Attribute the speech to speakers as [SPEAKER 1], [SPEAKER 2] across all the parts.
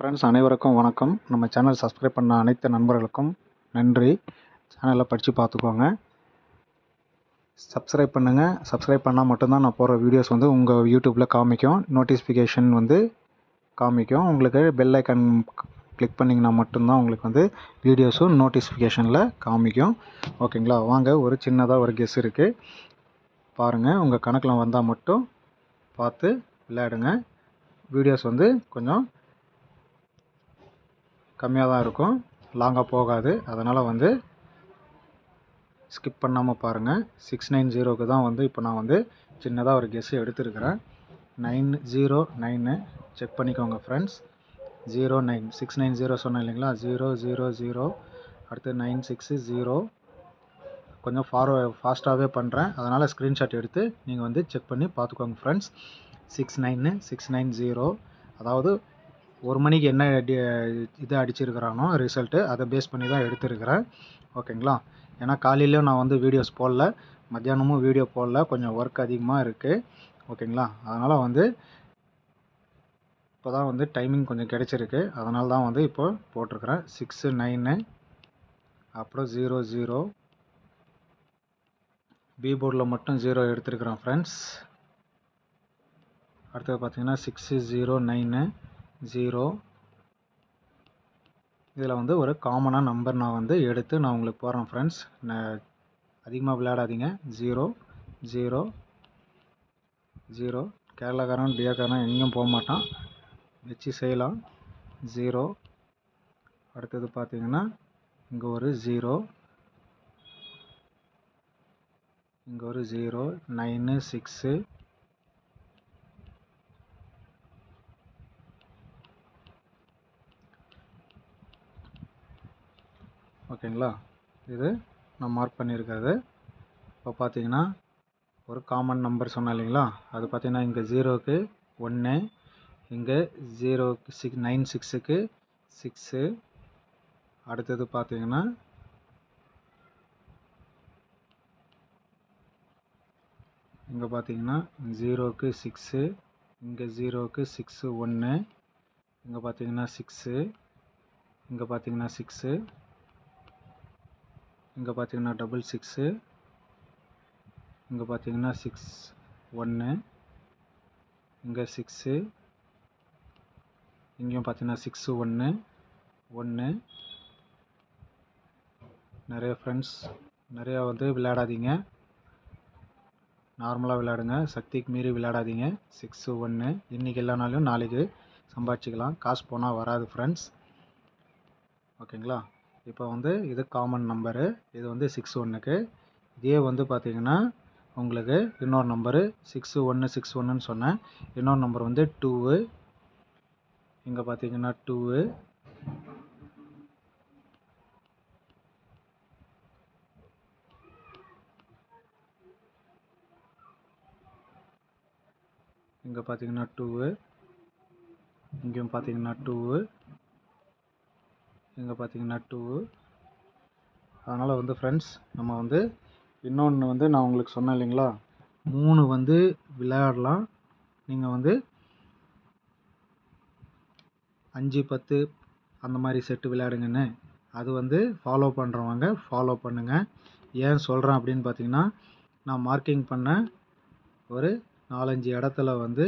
[SPEAKER 1] Friends அனைவருக்கும் வணக்கம். நம்ம சேனல் சப்ஸ்கிரைப் பண்ண அனைத்து நண்பர்களுக்கும் நன்றி. சேனலை படித்து பார்த்துக்கோங்க. சப்ஸ்கிரைப் பண்ணுங்கள். சப்ஸ்கிரைப் பண்ணால் மட்டும்தான் நான் போடுற வீடியோஸ் வந்து உங்கள் யூடியூப்பில் காமிக்கும். நோட்டிஃபிகேஷன் வந்து காமிக்கும். உங்களுக்கு பெல் ஐக்கான் கிளிக் பண்ணிங்கன்னா மட்டும்தான் உங்களுக்கு வந்து வீடியோஸும் நோட்டிஃபிகேஷனில் காமிக்கும். ஓகேங்களா? வாங்க, ஒரு சின்னதாக ஒரு கெஸ் இருக்குது பாருங்கள். உங்கள் கணக்கில் வந்தால் மட்டும் பார்த்து விளையாடுங்க. வீடியோஸ் வந்து கொஞ்சம் கம்மியாக தான் இருக்கும், லாங்காக போகாது. அதனால் வந்து ஸ்கிப் பண்ணாமல் பாருங்கள். 690க்கு தான் வந்து இப்போ நான் வந்து சின்னதாக ஒரு கெஸ் எடுத்துருக்கிறேன். 909 செக் பண்ணிக்கோங்க ஃப்ரெண்ட்ஸ். 09 690 சொன்னேன் இல்லைங்களா? 000 அடுத்து 960. கொஞ்சம் ஃபாஸ்ட்டாகவே பண்ணுறேன், அதனால் ஸ்க்ரீன்ஷாட் எடுத்து நீங்கள் வந்து செக் பண்ணி பார்த்துக்கோங்க ஃப்ரெண்ட்ஸ். 690 அதாவது ஒரு மணிக்கு என்ன இது அடிச்சிருக்கிறானோ ரிசல்ட்டு, அதை பேஸ் பண்ணி தான் எடுத்துருக்கிறேன். ஓகேங்களா? ஏன்னா காலையிலையும் நான் வந்து வீடியோஸ் போடல, மத்தியானமும் வீடியோ போடல, கொஞ்சம் ஒர்க் அதிகமாக இருக்குது. ஓகேங்களா? அதனால் வந்து இப்போ தான் வந்து டைமிங் கொஞ்சம் கிடச்சிருக்கு, அதனால தான் வந்து இப்போ போட்டிருக்கிறேன். 69 அப்புறம் 00 பி போர்டில் மட்டும் 0 எடுத்துருக்கிறேன் ஃப்ரெண்ட்ஸ். அடுத்தது பார்த்திங்கன்னா 609 0. இதில் வந்து ஒரு காமனாக நம்பர் நான் வந்து எடுத்து நான் உங்களுக்கு போடுறேன் ஃப்ரெண்ட்ஸ். அதிகமாக விளையாடாதீங்க. 0 0 0. கேரளாக்காரன் டியாக்காரன் எங்கேயும் போக மாட்டான், வச்சு செய்யலாம். 0. அடுத்தது பார்த்திங்கன்னா இங்கே ஒரு 0, இங்கே ஒரு 0. 9 6. ஓகேங்களா? இது நான் மார்க் பண்ணியிருக்கிறது. இப்போ பார்த்தீங்கன்னா ஒரு காமன் நம்பர் சொன்னேன் இல்லைங்களா? அது பார்த்தீங்கன்னா இங்கே 0க்கு 1, இங்கே 0க்கு 96க்கு 6. அடுத்தது பார்த்தீங்கன்னா இங்கே பார்த்தீங்கன்னா 0க்கு 6, இங்கே 0க்கு 6 1, இங்கே பார்த்தீங்கன்னா 6, இங்கே பார்த்தீங்கன்னா 6, இங்கே பார்த்தீங்கன்னா 66, இங்கே பார்த்தீங்கன்னா 6 1, இங்கே 6, இங்கேயும் பார்த்தீங்கன்னா 6 1 1. நிறைய ஃப்ரெண்ட்ஸ் நிறையா வந்து விளையாடாதீங்க, நார்மலாக விளையாடுங்க, சக்திக்கு மீறி விளையாடாதீங்க. 6 1 இன்றைக்கி இல்லைனாலும் நாளைக்கு சம்பாதிச்சிக்கலாம், காசு போனால் வராது ஃப்ரெண்ட்ஸ். ஓகேங்களா? இப்போ வந்து இது காமன் நம்பரு, இது வந்து 61க்கு. இதே வந்து பார்த்திங்கன்னா உங்களுக்கு இன்னொரு நம்பரு 6161ன்னு சொன்னேன். இன்னொரு நம்பர் வந்து 2. இங்கே பார்த்தீங்கன்னா 2, இங்கே பார்த்தீங்கன்னா 2, இங்கேயும் பார்த்தீங்கன்னா 2, இங்கே பார்த்தீங்கன்னா 2. அதனால் வந்து ஃப்ரெண்ட்ஸ் நம்ம வந்து இன்னொன்று வந்து நான் உங்களுக்கு சொன்னேன் இல்லைங்களா, 3 வந்து விளையாடலாம். நீங்கள் வந்து 5 10 அந்த மாதிரி செட்டு விளையாடுங்கன்னு. அது வந்து ஃபாலோ பண்ணுறவங்க ஃபாலோ பண்ணுங்கள். ஏன் சொல்கிறேன் அப்படின்னு பார்த்தீங்கன்னா, நான் மார்க்கிங் பண்ண ஒரு 4-5 இடத்துல வந்து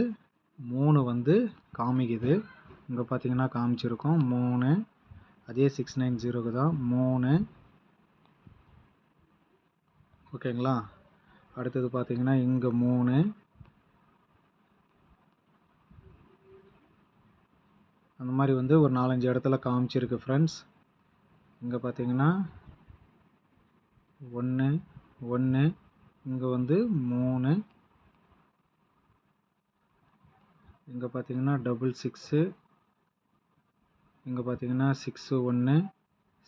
[SPEAKER 1] 3 வந்து காமிக்குது. இங்கே பார்த்தீங்கன்னா காமிச்சிருக்கோம் 3. அதே 690க்கு தான் 3. ஓகேங்களா? அடுத்தது பார்த்தீங்கன்னா இங்கே 3. அந்த மாதிரி வந்து ஒரு 4-5 இடத்துல காமிச்சிருக்கு ஃப்ரெண்ட்ஸ். இங்கே பார்த்தீங்கன்னா 1 1, இங்கே வந்து 3, இங்கே பார்த்தீங்கன்னா 66, இங்கே பார்த்தீங்கன்னா 6 1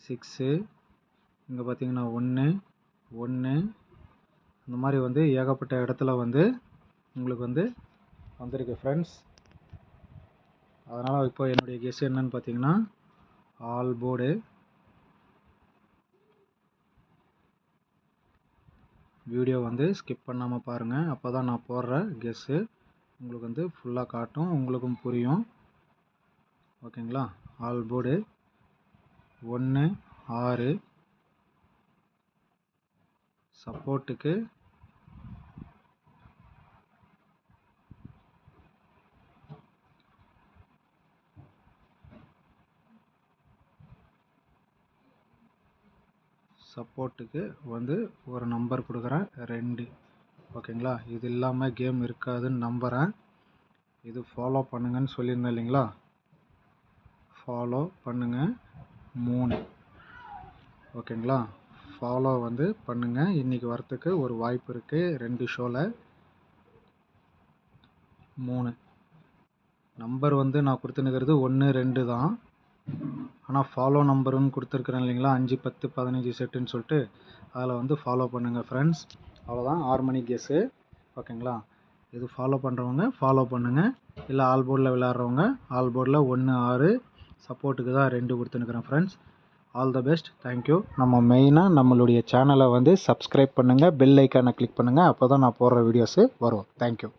[SPEAKER 1] 6, இங்கே பார்த்தீங்கன்னா 1 1. இந்த மாதிரி வந்து ஏகப்பட்ட இடத்துல வந்து உங்களுக்கு வந்து வந்திருக்கு ஃப்ரெண்ட்ஸ். அதனால் இப்போ என்னுடைய கெஸ் என்னன்னு பார்த்தீங்கன்னா ஆல் போர்டு. வீடியோ வந்து ஸ்கிப் பண்ணாமல் பாருங்கள், அப்போ தான் நான் போடுற கெஸ்ஸு உங்களுக்கு வந்து ஃபுல்லாக காட்டும், உங்களுக்கும் புரியும். ஓகேங்களா. ஆல் போர்டு 1 6, சப்போர்ட்டுக்கு 1 நம்பர் கொடுக்குறேன் 2. ஓகேங்களா. இது இல்லாமல் கேம் இருக்காதுன்னு நம்புகிறேன். இது ஃபாலோ பண்ணுங்கன்னு சொல்லியிருந்தேன் இல்லைங்களா. ஃபாலோ பண்ணுங்கள் 3. ஓகேங்களா. ஃபாலோ பண்ணுங்கள். இன்றைக்கி வரத்துக்கு ஒரு வாய்ப்பு இருக்குது. 2 ஷோவில் 3 நம்பர் நான் கொடுத்துனுக்கிறது 1 2 தான். ஆனால் ஃபாலோ நம்பருன்னு கொடுத்துருக்குறேன் இல்லைங்களா. 5 10 15 செட்டுன்னு சொல்லிட்டு அதில் ஃபாலோ பண்ணுங்கள் ஃப்ரெண்ட்ஸ். அவ்வளோதான் 6 மணி கெஸ்ஸு. ஓகேங்களா. இது ஃபாலோ பண்ணுறவங்க ஃபாலோ பண்ணுங்கள். இல்லை ஆல் போர்டில் விளையாடுறவங்க ஆல் போர்டில் 1 6, சப்போர்ட்டுக்கு தான் 2 கொடுத்துனுக்குறேன் friends. All the best. Thank you. நம்ம மெயினாக நம்மளுடைய சேனலை சப்ஸ்கிரைப் பண்ணுங்கள், பெல் ஐக்கானை கிளிக் பண்ணுங்கள். அப்போ தான் நான் போடுற வீடியோஸு வரும். தேங்க்யூ.